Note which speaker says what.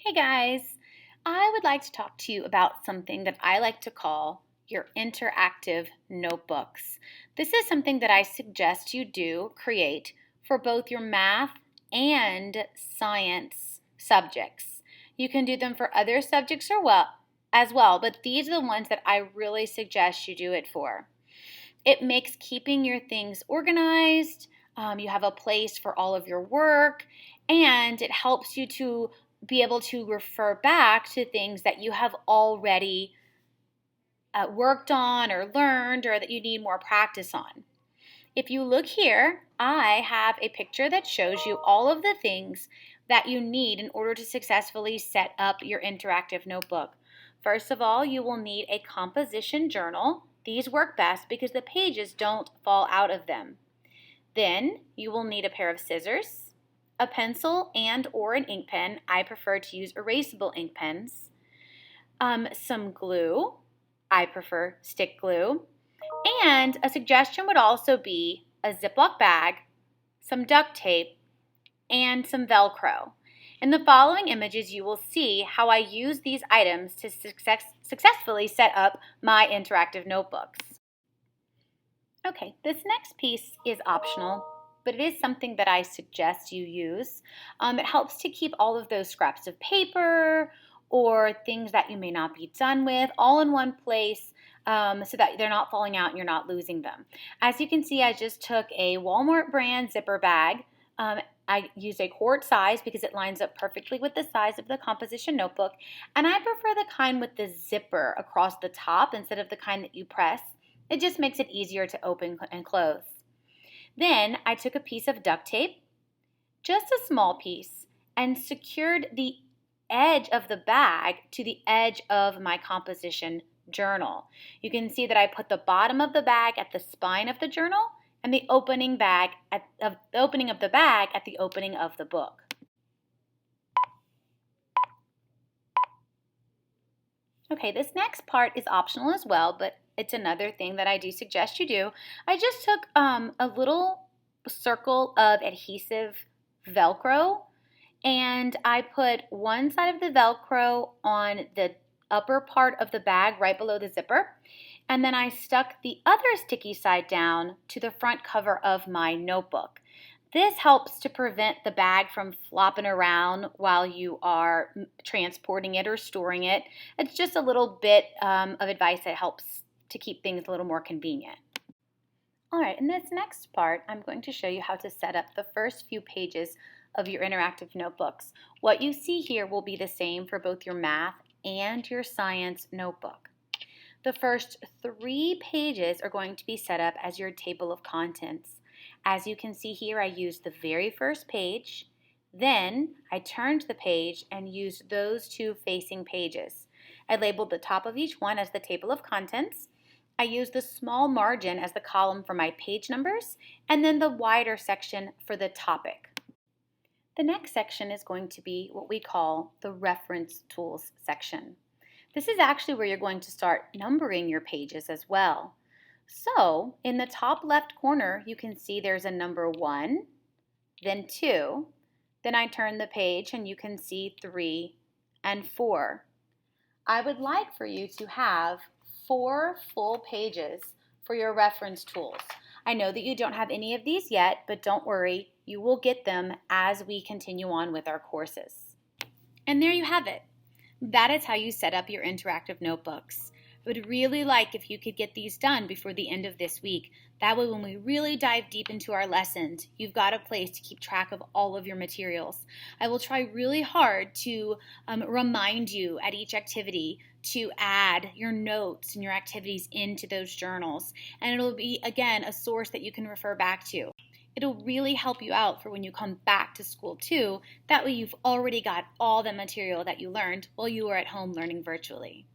Speaker 1: Hey guys, I would like to talk to you about something that I like to call your interactive notebooks. This is something that I suggest you create for both your math and science subjects. You can do them for other subjects as well, but these are the ones that I really suggest you do it for. It makes keeping your things organized. You have a place for all of your work, and it helps you to be able to refer back to things that you have already worked on or learned or that you need more practice on. If you look here, I have a picture that shows you all of the things that you need in order to successfully set up your interactive notebook. First of all, you will need a composition journal. These work best because the pages don't fall out of them. Then you will need a pair of scissors, a pencil and or an ink pen. I prefer to use erasable ink pens. Some glue. I prefer stick glue. And a suggestion would also be a Ziploc bag, some duct tape, and some Velcro. In the following images, you will see how I use these items to successfully set up my interactive notebooks. Okay, this next piece is optional, but it is something that I suggest you use. It helps to keep all of those scraps of paper or things that you may not be done with all in one place so that they're not falling out and you're not losing them. As you can see, I just took a Walmart brand zipper bag. I used a quart size because it lines up perfectly with the size of the composition notebook, and I prefer the kind with the zipper across the top instead of the kind that you press. It just makes it easier to open and close. Then I took a piece of duct tape, just a small piece, and secured the edge of the bag to the edge of my composition journal. You can see that I put the bottom of the bag at the spine of the journal and the opening of the bag at the opening of the book. Okay, this next part is optional as well, but it's another thing that I do suggest you do. I just took a little circle of adhesive Velcro, and I put one side of the Velcro on the upper part of the bag right below the zipper, and then I stuck the other sticky side down to the front cover of my notebook. This helps to prevent the bag from flopping around while you are transporting it or storing it. It's just a little bit of advice that helps to keep things a little more convenient. All right, in this next part, I'm going to show you how to set up the first few pages of your interactive notebooks. What you see here will be the same for both your math and your science notebook. The first 3 pages are going to be set up as your table of contents. As you can see here, I used the very first page, then I turned the page and used those 2 facing pages. I labeled the top of each one as the table of contents. I used the small margin as the column for my page numbers, and then the wider section for the topic. The next section is going to be what we call the reference tools section. This is actually where you're going to start numbering your pages as well. So in the top left corner, you can see there's a number 1, then 2, then I turn the page and you can see 3 and 4. I would like for you to have 4 full pages for your reference tools. I know that you don't have any of these yet, but don't worry, you will get them as we continue on with our courses. And there you have it. That is how you set up your interactive notebooks. I would really like if you could get these done before the end of this week. That way when we really dive deep into our lessons, you've got a place to keep track of all of your materials. I will try really hard to remind you at each activity to add your notes and your activities into those journals. And it'll be, again, a source that you can refer back to. It'll really help you out for when you come back to school too. That way you've already got all the material that you learned while you were at home learning virtually.